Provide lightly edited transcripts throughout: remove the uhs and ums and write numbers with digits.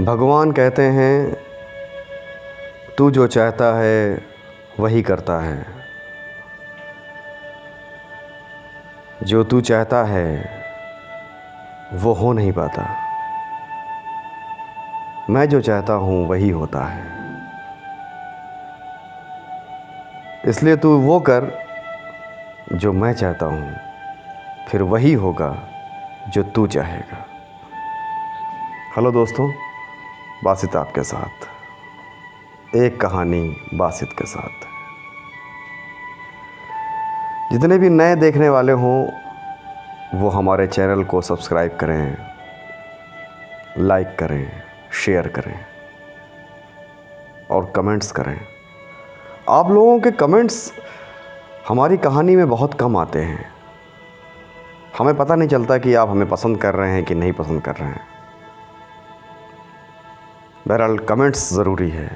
भगवान कहते हैं तू जो चाहता है वही करता है। जो तू चाहता है वो हो नहीं पाता। मैं जो चाहता हूँ वही होता है। इसलिए तू वो कर जो मैं चाहता हूँ, फिर वही होगा जो तू चाहेगा। हेलो दोस्तों, बासित आपके साथ एक कहानी बासित के साथ। जितने भी नए देखने वाले हों वो हमारे चैनल को सब्सक्राइब करें, लाइक करें, शेयर करें और कमेंट्स करें। आप लोगों के कमेंट्स हमारी कहानी में बहुत कम आते हैं। हमें पता नहीं चलता कि आप हमें पसंद कर रहे हैं कि नहीं पसंद कर रहे हैं। बहरहाल कमेंट्स ज़रूरी है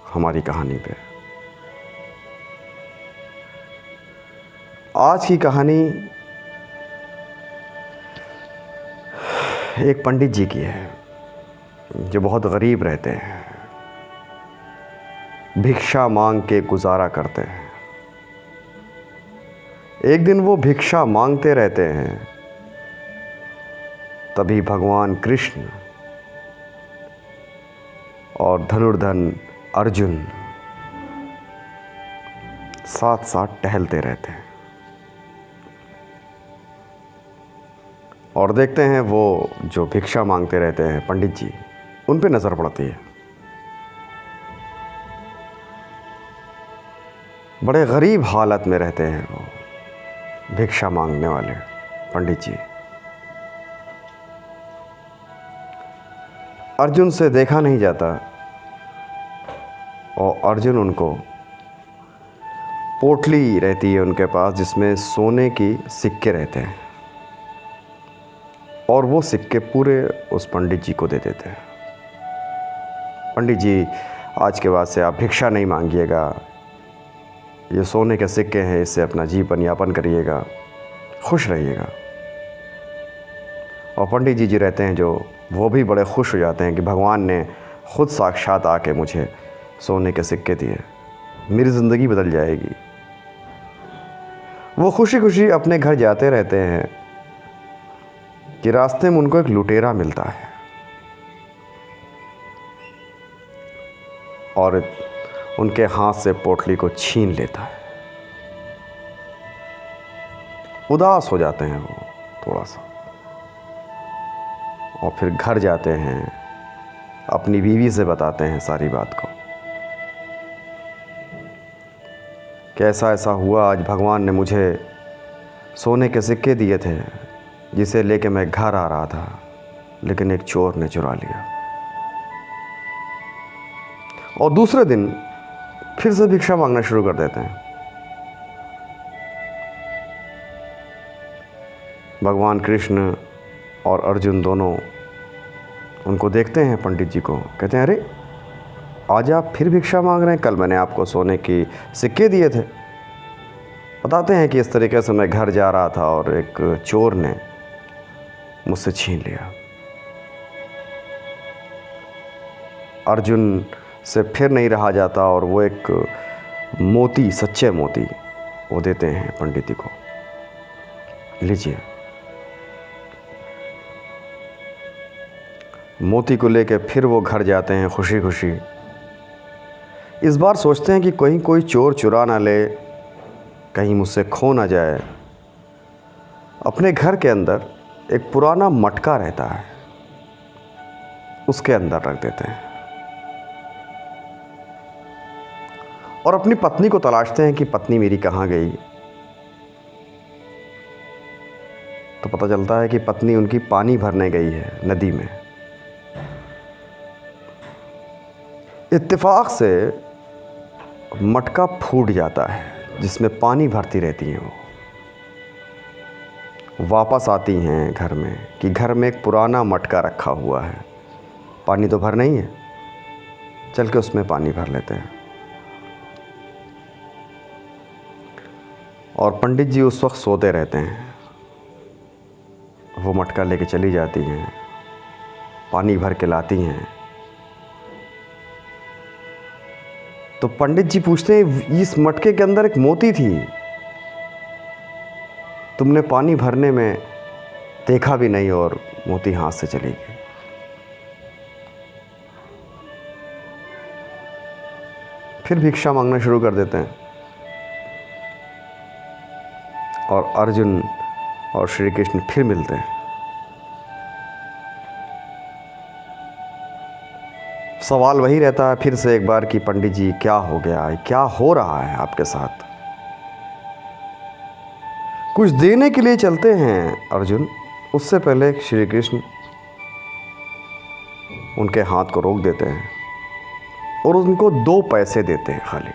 हमारी कहानी पे। आज की कहानी एक पंडित जी की है जो बहुत गरीब रहते हैं, भिक्षा मांग के गुजारा करते हैं। एक दिन वो भिक्षा मांगते रहते हैं, तभी भगवान कृष्ण और धनुर्धन अर्जुन साथ साथ टहलते रहते हैं और देखते हैं वो जो भिक्षा मांगते रहते हैं पंडित जी, उन पे नज़र पड़ती है। बड़े गरीब हालत में रहते हैं वो भिक्षा मांगने वाले पंडित जी। अर्जुन से देखा नहीं जाता और अर्जुन उनको पोटली रहती है उनके पास जिसमें सोने की सिक्के रहते हैं और वो सिक्के पूरे उस पंडित जी को दे देते हैं। पंडित जी, आज के बाद से आप भिक्षा नहीं मांगिएगा, ये सोने के सिक्के हैं, इससे अपना जीवन यापन करिएगा, खुश रहिएगा। और पंडित जी रहते हैं जो वो भी बड़े खुश हो जाते हैं कि भगवान ने खुद साक्षात आके मुझे सोने के सिक्के दिए, मेरी ज़िंदगी बदल जाएगी। वो खुशी खुशी अपने घर जाते रहते हैं कि रास्ते में उनको एक लुटेरा मिलता है और उनके हाथ से पोटली को छीन लेता है। उदास हो जाते हैं वो थोड़ा सा और फिर घर जाते हैं, अपनी बीवी से बताते हैं सारी बात को। कैसा ऐसा हुआ, आज भगवान ने मुझे सोने के सिक्के दिए थे जिसे लेके मैं घर आ रहा था, लेकिन एक चोर ने चुरा लिया। और दूसरे दिन फिर से भिक्षा मांगना शुरू कर देते हैं। भगवान कृष्ण और अर्जुन दोनों उनको देखते हैं पंडित जी को, कहते हैं अरे आज आप फिर भिक्षा मांग रहे हैं, कल मैंने आपको सोने की सिक्के दिए थे। बताते हैं कि इस तरीके से मैं घर जा रहा था और एक चोर ने मुझसे छीन लिया। अर्जुन से फिर नहीं रहा जाता और वो एक मोती, सच्चे मोती वो देते हैं पंडित जी को, लीजिए। मोती को लेके फिर वो घर जाते हैं खुशी खुशी। इस बार सोचते हैं कि कहीं कोई चोर चुरा ना ले, कहीं मुझसे खो ना जाए। अपने घर के अंदर एक पुराना मटका रहता है, उसके अंदर रख देते हैं और अपनी पत्नी को तलाशते हैं कि पत्नी मेरी कहाँ गई। तो पता चलता है कि पत्नी उनकी पानी भरने गई है नदी में। इत्तेफाक से मटका फूट जाता है जिसमें पानी भरती रहती हैं। वो वापस आती हैं घर में कि घर में एक पुराना मटका रखा हुआ है, पानी तो भर नहीं है, चल के उसमें पानी भर लेते हैं। और पंडित जी उस वक्त सोते रहते हैं। वो मटका लेके चली जाती हैं, पानी भर के लाती हैं तो पंडित जी पूछते हैं, इस मटके के अंदर एक मोती थी, तुमने पानी भरने में देखा भी नहीं और मोती हाथ से चली गई। फिर भिक्षा मांगना शुरू कर देते हैं और अर्जुन और श्री कृष्ण फिर मिलते हैं। सवाल वही रहता है फिर से एक बार कि पंडित जी क्या हो गया है, क्या हो रहा है आपके साथ। कुछ देने के लिए चलते हैं अर्जुन, उससे पहले श्री कृष्ण उनके हाथ को रोक देते हैं और उनको 2 पैसे देते हैं खाली।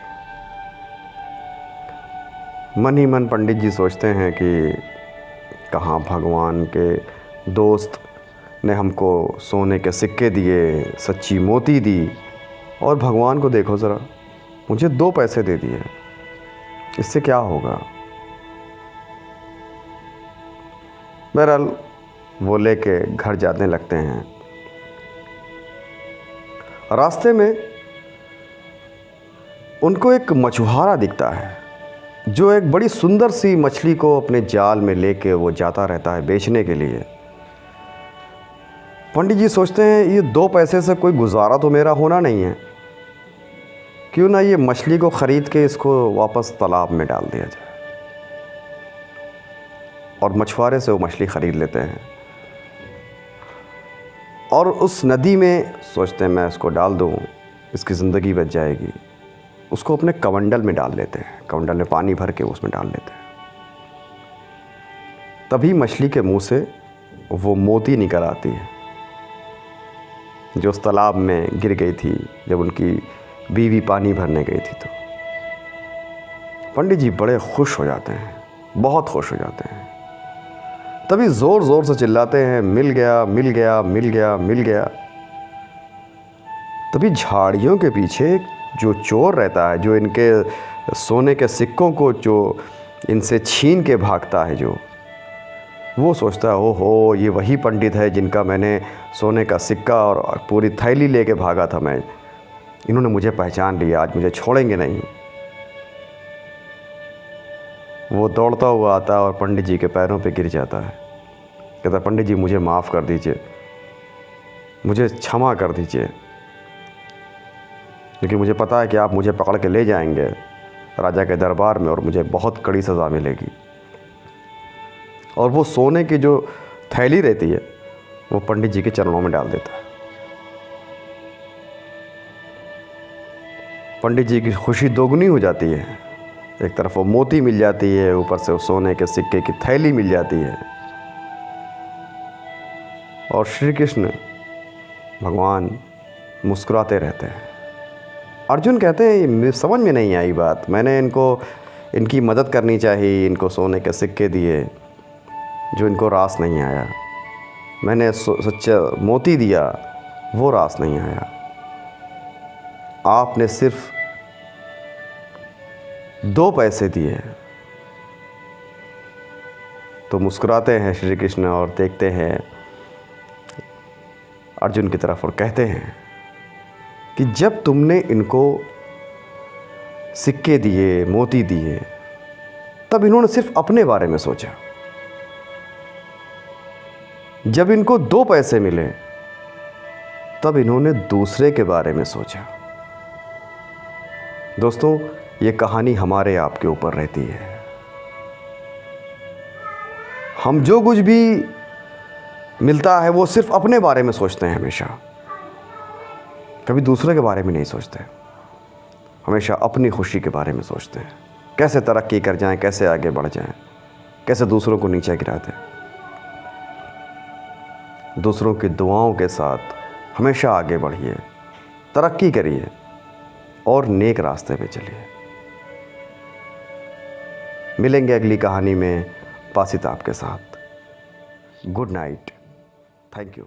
मन ही मन पंडित जी सोचते हैं कि कहाँ भगवान के दोस्त ने हमको सोने के सिक्के दिए, सच्ची मोती दी, और भगवान को देखो ज़रा, मुझे 2 पैसे दे दिए, इससे क्या होगा। बहरहाल वो लेके घर जाने लगते हैं। रास्ते में उनको एक मछुआरा दिखता है जो एक बड़ी सुंदर सी मछली को अपने जाल में लेके वो जाता रहता है बेचने के लिए। पंडित जी सोचते हैं ये 2 पैसे से कोई गुजारा तो मेरा होना नहीं है, क्यों ना ये मछली को ख़रीद के इसको वापस तालाब में डाल दिया जाए। और मछुआरे से वो मछली ख़रीद लेते हैं और उस नदी में सोचते हैं मैं इसको डाल दूँ, इसकी ज़िंदगी बच जाएगी। उसको अपने कमंडल में डाल लेते हैं, कमंडल में पानी भर के उसमें डाल लेते हैं। तभी मछली के मुंह से वो मोती निकल आती है जो उस तालाब में गिर गई थी जब उनकी बीवी पानी भरने गई थी। तो पंडित जी बड़े खुश हो जाते हैं, बहुत खुश हो जाते हैं। तभी ज़ोर ज़ोर से चिल्लाते हैं, मिल गया मिल गया मिल गया मिल गया। तभी झाड़ियों के पीछे जो चोर रहता है, जो इनके सोने के सिक्कों को जो इनसे छीन के भागता है, जो वो सोचता है ओहो ये वही पंडित है जिनका मैंने सोने का सिक्का और पूरी थैली लेके भागा था मैं, इन्होंने मुझे पहचान लिया, आज मुझे छोड़ेंगे नहीं। वो दौड़ता हुआ आता है और पंडित जी के पैरों पे गिर जाता है। कहता पंडित जी मुझे माफ़ कर दीजिए, मुझे क्षमा कर दीजिए, क्योंकि मुझे पता है कि आप मुझे पकड़ के ले जाएंगे राजा के दरबार में और मुझे बहुत कड़ी सज़ा मिलेगी। और वो सोने की जो थैली रहती है वो पंडित जी के चरणों में डाल देता है। पंडित जी की खुशी दोगुनी हो जाती है। एक तरफ वो मोती मिल जाती है, ऊपर से वो सोने के सिक्के की थैली मिल जाती है। और श्री कृष्ण भगवान मुस्कुराते रहते हैं। अर्जुन कहते हैं समझ में नहीं आई बात, मैंने इनकी मदद करनी चाहिए, इनको सोने के सिक्के दिए जो इनको रास नहीं आया, मैंने सच्चा मोती दिया वो रास नहीं आया, आपने सिर्फ 2 पैसे दिए। तो मुस्कुराते हैं श्री कृष्ण और देखते हैं अर्जुन की तरफ और कहते हैं कि जब तुमने इनको सिक्के दिए, मोती दिए, तब इन्होंने सिर्फ अपने बारे में सोचा। जब इनको 2 पैसे मिले तब इन्होंने दूसरे के बारे में सोचा। दोस्तों ये कहानी हमारे आपके ऊपर रहती है। हम जो कुछ भी मिलता है वो सिर्फ अपने बारे में सोचते हैं हमेशा, कभी दूसरे के बारे में नहीं सोचते। हमेशा अपनी खुशी के बारे में सोचते हैं, कैसे तरक्की कर जाएं, कैसे आगे बढ़ जाएं, कैसे दूसरों को नीचे गिरा दें। दूसरों की दुआओं के साथ हमेशा आगे बढ़िए, तरक्की करिए और नेक रास्ते पे चलिए। मिलेंगे अगली कहानी में पासित आपके साथ। Good night, thank you.